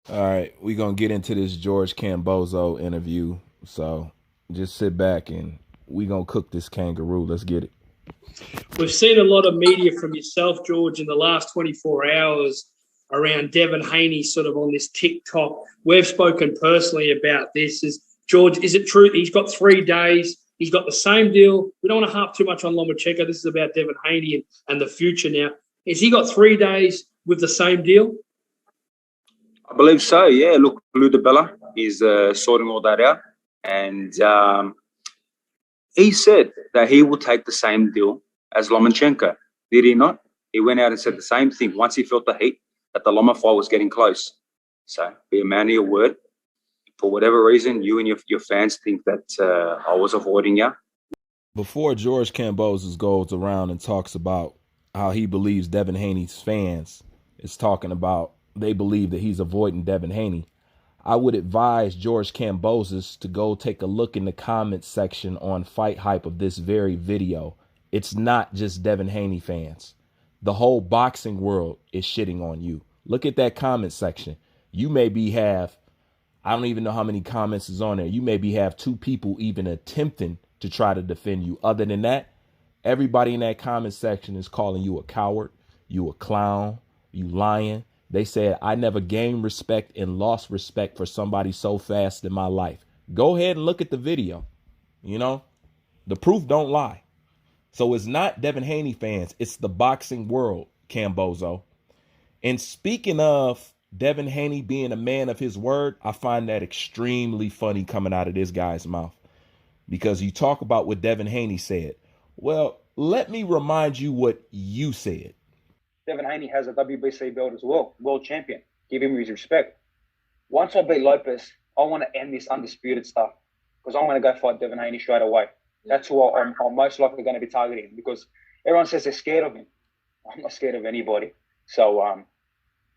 All right, we're gonna get into this George Kamboso interview. So just sit back and we gonna cook this kangaroo. Let's get it. We've seen a lot of media from yourself, George, in the last 24 hours around Devin Haney sort of on this TikTok. We've spoken personally about this. George, is it true he's got 3 days? He's got the same deal. We don't want to harp too much on Lomachenko. This is about Devin Haney and the future now. Has he got 3 days with the same deal? I believe so, yeah. Look, Ludabella is sorting all that out. And he said that he will take the same deal as Lomachenko. Did he not? He went out and said the same thing once he felt the heat that the Loma fight was getting close. So be a man of your word. For whatever reason, you and your fans think that I was avoiding you. Before George Kambosos goes around and talks about how he believes Devin Haney's fans is talking about they believe that he's avoiding Devin Haney, I would advise George Kambosos to go take a look in the comments section on Fight Hype of this very video. It's not just Devin Haney fans. The whole boxing world is shitting on you. Look at that comment section. You maybe have, I don't even know how many comments is on there. You maybe have 2 people even attempting to try to defend you. Other than that, everybody in that comment section is calling you a coward, you a clown, you lying. They said, I never gained respect and lost respect for somebody so fast in my life. Go ahead and look at the video. You know, the proof don't lie. So it's not Devin Haney fans. It's the boxing world, Kamboso. And speaking of Devin Haney being a man of his word, I find that extremely funny coming out of this guy's mouth. Because you talk about what Devin Haney said. Well, let me remind you what you said. Devin Haney has a WBC belt as well, world champion. Give him his respect. Once I beat Lopez, I want to end this undisputed stuff because I'm going to go fight Devin Haney straight away. That's who I'm most likely going to be targeting because everyone says they're scared of him. I'm not scared of anybody. So, I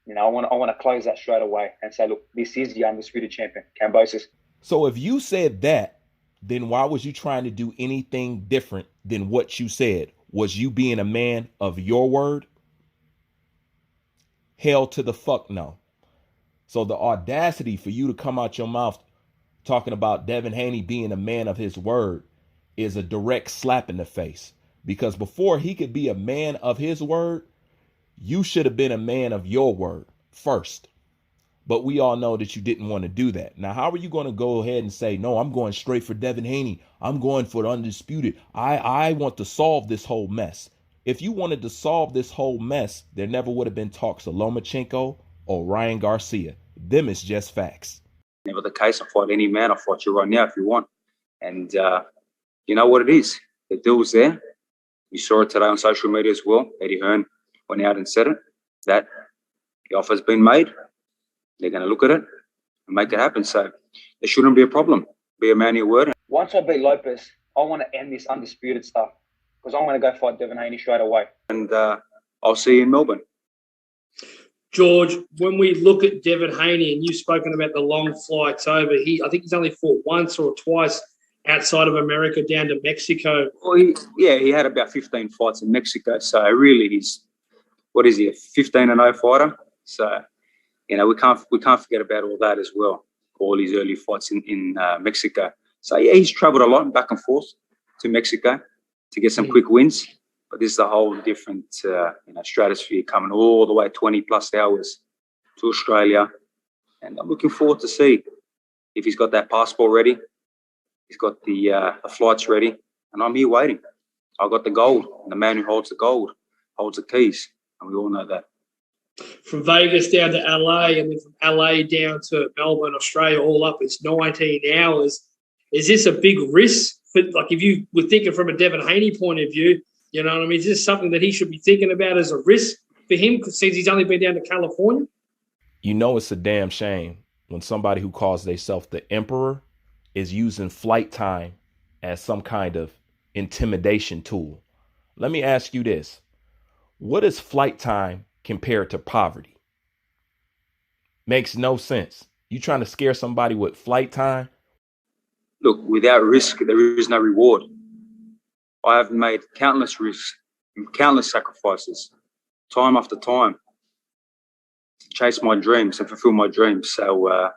want to close that straight away and say, look, this is the undisputed champion, Kambosos. So if you said that, then why was you trying to do anything different than what you said? Was you being a man of your word? Hell to the fuck no. So the audacity for you to come out your mouth talking about Devin Haney being a man of his word is a direct slap in the face. Because before he could be a man of his word, you should have been a man of your word first. But we all know that you didn't want to do that. Now, how are you going to go ahead and say, no, I'm going straight for Devin Haney. I'm going for the undisputed. I want to solve this whole mess. If you wanted to solve this whole mess, there never would have been talks of Lomachenko or Ryan Garcia. Them is just facts. Never the case. I fight any man. I fight you right now if you want. And you know what it is. The deal's there. You saw it today on social media as well. Eddie Hearn went out and said it, that the offer's been made. They're going to look at it and make it happen. So there shouldn't be a problem. Be a man of your word. Once I beat Lopez, I want to end this undisputed stuff because I'm going to go fight Devin Haney straight away. And I'll see you in Melbourne. George, when we look at Devin Haney, and you've spoken about the long flights over, I think he's only fought once or twice outside of America down to Mexico. Well, he had about 15 fights in Mexico. So really, he's, what is he, a 15-0 fighter? So, we can't forget about all that as well. All his early fights in Mexico. So yeah, he's travelled a lot back and forth to Mexico to get some quick wins. But this is a whole different stratosphere, coming all the way 20 plus hours to Australia. And I'm looking forward to see if he's got that passport ready. He's got the flights ready. And I'm here waiting. I've got the gold. And the man who holds the gold holds the keys. And we all know that. From Vegas down to LA and then from LA down to Melbourne, Australia, all up, it's 19 hours. Is this a big risk? Like if you were thinking from a Devin Haney point of view, you know what I mean? Is this something that he should be thinking about as a risk for him since he's only been down to California? You know it's a damn shame when somebody who calls themselves the emperor is using flight time as some kind of intimidation tool. Let me ask you this. What is flight time compared to poverty? Makes no sense. You trying to scare somebody with flight time? Look, without risk, there is no reward. I have made countless risks and countless sacrifices, time after time, chase my dreams and fulfill my dreams. So,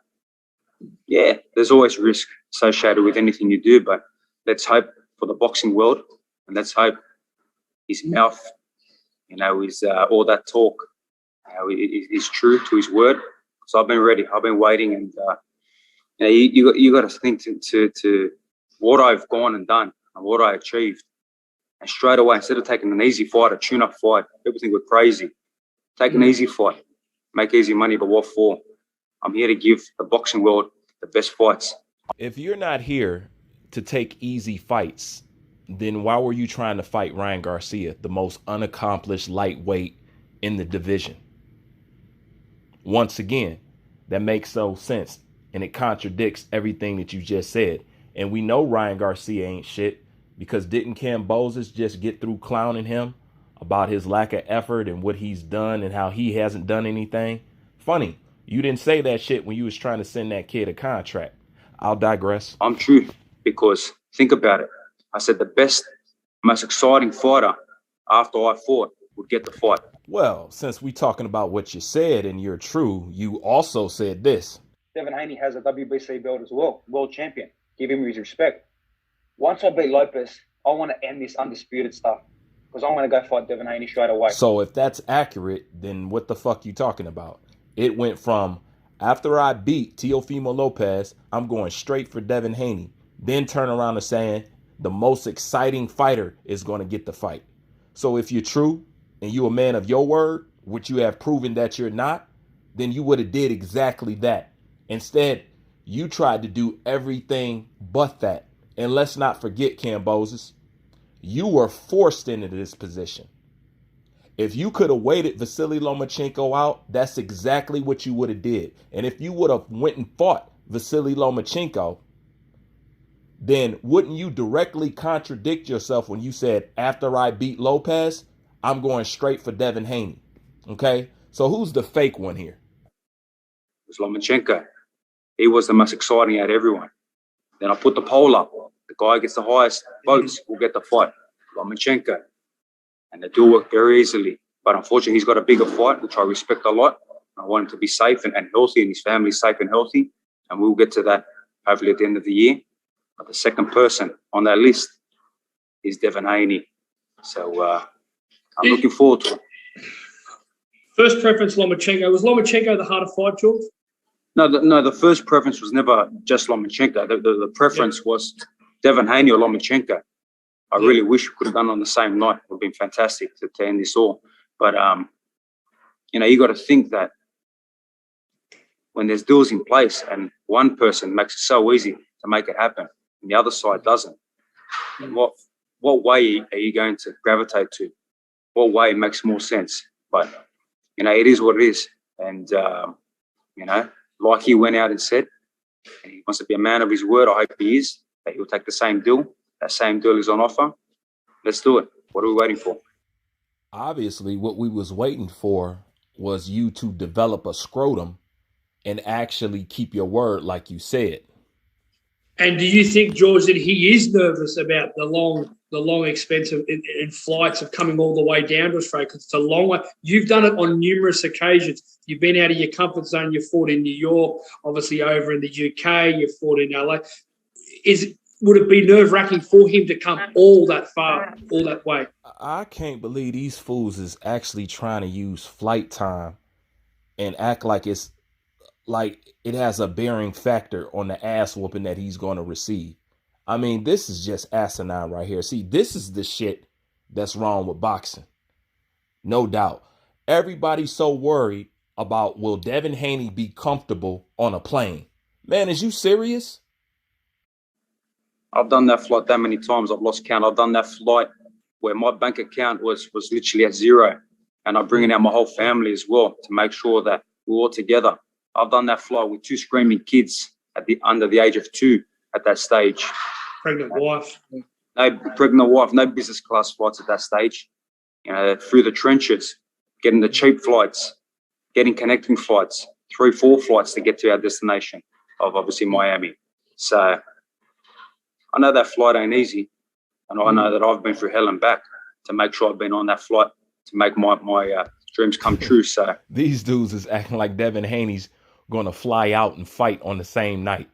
yeah, there's always risk associated with anything you do, but let's hope for the boxing world, and let's hope his mouth, is all that talk, is true to his word. So I've been ready. I've been waiting, and you got to think to what I've gone and done and what I achieved, and straight away, instead of taking an easy fight, a tune-up fight, people think we're crazy. Take an easy fight, make easy money, but what for? I'm here to give the boxing world the best fights. If you're not here to take easy fights, then why were you trying to fight Ryan Garcia, the most unaccomplished lightweight in the division? Once again, that makes no sense, and it contradicts everything that you just said. And we know Ryan Garcia ain't shit, because didn't Kambosos just get through clowning him about his lack of effort and what he's done and how he hasn't done anything? Funny, you didn't say that shit when you was trying to send that kid a contract. I'll digress. I'm true, because think about it. I said the best, most exciting fighter after I fought would get the fight. Well, since we talking about what you said and you're true, you also said this. Devin Haney has a WBC belt as well, world champion. Give him his respect. Once I beat Lopez, I want to end this undisputed stuff, because I'm going to go fight Devin Haney straight away. So if that's accurate, then what the fuck you talking about? It went from, after I beat Teofimo Lopez, I'm going straight for Devin Haney. Then turn around to saying the most exciting fighter is going to get the fight. So if you're true and you're a man of your word, which you have proven that you're not, then you would have did exactly that. Instead, you tried to do everything but that. And let's not forget, Kambosos, you were forced into this position. If you could have waited Vasily Lomachenko out, that's exactly what you would have did. And if you would have went and fought Vasily Lomachenko, then wouldn't you directly contradict yourself when you said, after I beat Lopez, I'm going straight for Devin Haney? Okay? So who's the fake one here? It was Lomachenko. He was the most exciting out of everyone. Then I put the poll up. The guy gets the highest votes will get the fight. Lomachenko. And they do work very easily. But unfortunately, he's got a bigger fight, which I respect a lot. I want him to be safe and healthy, and his family safe and healthy. And we'll get to that hopefully at the end of the year. But the second person on that list is Devin Haney. So I'm looking forward to it. First preference, Lomachenko. Was Lomachenko the harder fight, George? No, the first preference was never just Lomachenko. The preference was Devin Haney or Lomachenko. I really wish we could have done on the same night. It would have been fantastic to end this all. But, you got to think that when there's deals in place and one person makes it so easy to make it happen and the other side doesn't, and what way are you going to gravitate to? What way makes more sense? But, it is what it is. And, like he went out and said, and he wants to be a man of his word. I hope he is, that he'll take the same deal. That same deal is on offer. Let's do it. What are we waiting for? Obviously, what we was waiting for was you to develop a scrotum and actually keep your word like you said. And do you think, George, that he is nervous about the long expensive and flights of coming all the way down to Australia? Because it's a long way. You've done it on numerous occasions. You've been out of your comfort zone. You fought in New York, obviously over in the UK. You fought in LA. Would it be nerve-wracking for him to come all that far, all that way? I can't believe these fools is actually trying to use flight time and act like it's like it has a bearing factor on the ass whooping that he's going to receive. I mean, this is just asinine right here. See, this is the shit that's wrong with boxing. No doubt. Everybody's so worried about, will Devin Haney be comfortable on a plane? Man, is you serious? I've done that flight that many times. I've lost count. I've done that flight where my bank account was literally at zero. And I'm bringing out my whole family as well to make sure that we're all together. I've done that flight with 2 screaming kids under the age of 2 at that stage. Pregnant wife. No pregnant wife, no business class flights at that stage. Through the trenches, getting the cheap flights, getting connecting flights, 3-4 flights to get to our destination of obviously Miami. So I know that flight ain't easy, and I know that I've been through hell and back to make sure I've been on that flight to make my dreams come true. So These dudes is acting like Devin Haney's going to fly out and fight on the same night.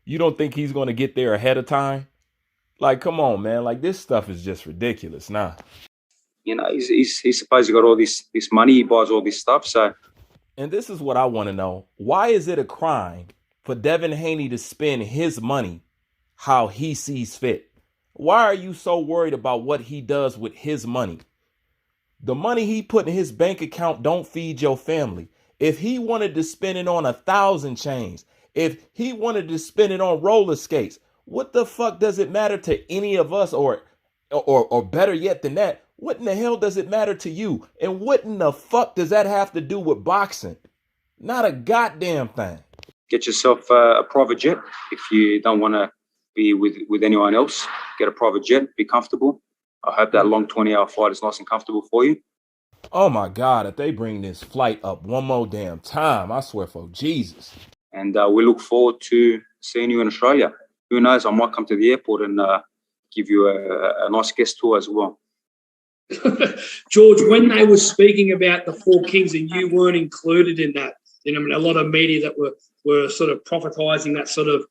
You don't think he's going to get there ahead of time? Like, come on, man. Like, this stuff is just ridiculous. Nah. He's supposed to got all this money. He buys all this stuff. So, and this is what I want to know. Why is it a crime for Devin Haney to spend his money how he sees fit? Why are you so worried about what he does with his money? The money he put in his bank account don't feed your family. If he wanted to spend it on 1,000 chains, if he wanted to spend it on roller skates, what the fuck does it matter to any of us? Or better yet than that, what in the hell does it matter to you? And what in the fuck does that have to do with boxing? Not a goddamn thing. Get yourself a private jet if you don't want to be with anyone else. Get a private jet, be comfortable. I hope that long 20-hour flight is nice and comfortable for you. Oh my God, if they bring this flight up one more damn time, I swear for Jesus. And we look forward to seeing you in Australia. Who knows, I might come to the airport and give you a nice guest tour as well. George, when they were speaking about the Four Kings and you weren't included in that, I mean, a lot of media that were sort of prophetizing that sort of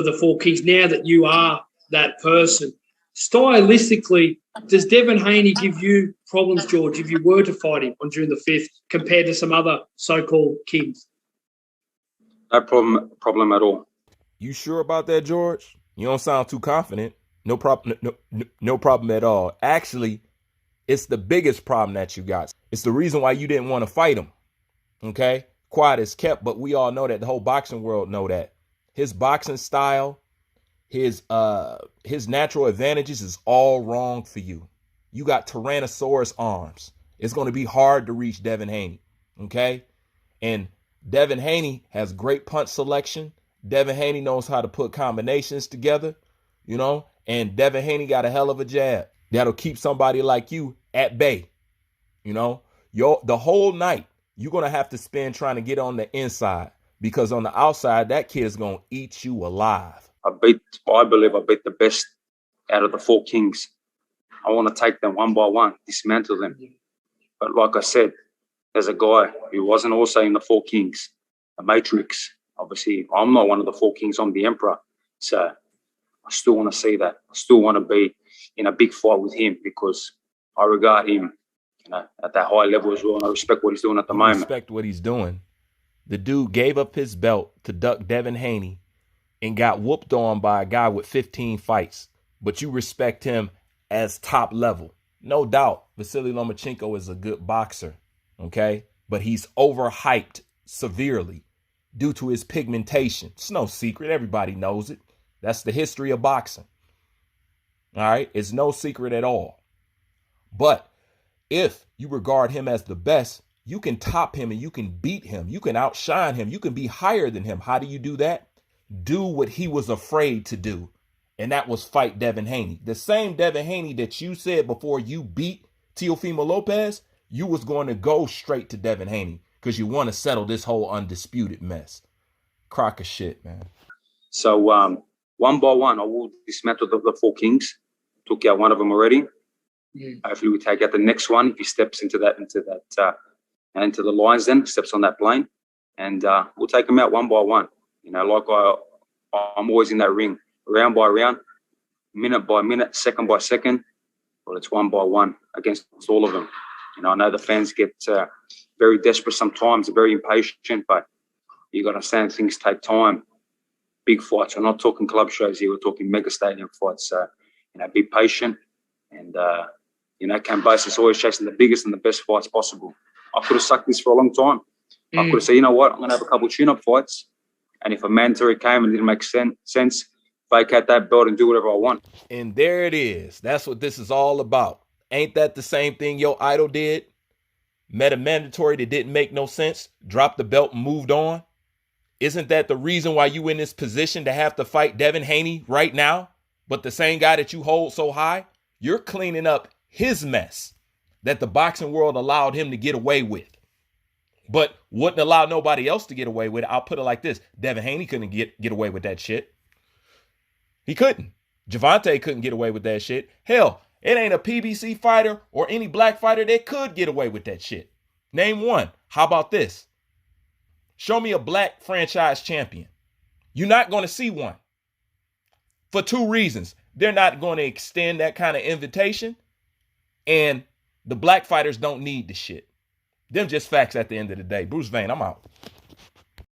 the Four Kings. Now that you are that person, stylistically, does Devin Haney give you problems, George, if you were to fight him on June the 5th compared to some other so-called kings? No problem at all. You sure about that, George? You don't sound too confident. No problem. No problem at all. Actually, it's the biggest problem that you got. It's the reason why you didn't want to fight him. Okay? Quiet is kept, but we all know that. The whole boxing world know that. His boxing style, his natural advantages is all wrong for you. You got Tyrannosaurus arms. It's going to be hard to reach Devin Haney. Okay? And Devin Haney has great punch selection. Devin Haney knows how to put combinations together, and Devin Haney got a hell of a jab that'll keep somebody like you at bay. The whole night you're going to have to spend trying to get on the inside, because on the outside, that kid is going to eat you alive. I believe I beat the best out of the Four Kings. I want to take them one by one, dismantle them. But like I said, there's a guy who wasn't also in the Four Kings, the Matrix. Obviously, I'm not one of the Four Kings. I'm the Emperor. So I still want to see that. I still want to be in a big fight with him, because I regard him at that high level as well, and I respect what he's doing at the moment. Respect what he's doing. The dude gave up his belt to duck Devin Haney and got whooped on by a guy with 15 fights. But you respect him as top level. No doubt, Vasily Lomachenko is a good boxer, okay? But he's overhyped severely due to his pigmentation. It's no secret. Everybody knows it. That's the history of boxing. All right? It's no secret at all. But if you regard him as the best, you can top him and you can beat him. You can outshine him. You can be higher than him. How do you do that? Do what he was afraid to do. And that was fight Devin Haney. The same Devin Haney that you said before you beat Teofimo Lopez, you was going to go straight to Devin Haney because you want to settle this whole undisputed mess. Crock of shit, man. So one by one, I will dismantle the Four Kings. Took out one of them already. Hopefully we take out the next one if he steps into the lines, then steps on that plane, and we'll take him out one by one. Like I'm always in that ring, round by round, minute by minute, second by second, but it's one by one against all of them. I know the fans get very desperate sometimes, very impatient, but you got to understand things take time. Big fights. We're not talking club shows here. We're talking mega stadium fights. So, be patient. And, Kambosos is always chasing the biggest and the best fights possible. I could have sucked this for a long time. I could have said, you know what, I'm going to have a couple of tune-up fights. And if a mandatory came and it didn't make sense, vacate that belt and do whatever I want. And there it is. That's what this is all about. Ain't that the same thing your idol did? Met a mandatory that didn't make no sense, dropped the belt and moved on. Isn't that the reason why you in this position to have to fight Devin Haney right now? But the same guy that you hold so high, you're cleaning up his mess that the boxing world allowed him to get away with, but wouldn't allow nobody else to get away with it. I'll put it like this. Devin Haney couldn't get away with that shit. He couldn't. Javante couldn't get away with that shit. Hell, it ain't a PBC fighter or any black fighter that could get away with that shit. Name one. How about this? Show me a black franchise champion. You're not going to see one. For two reasons. They're not going to extend that kind of invitation, and the black fighters don't need the shit. Them just facts at the end of the day. Bruce Vane, I'm out.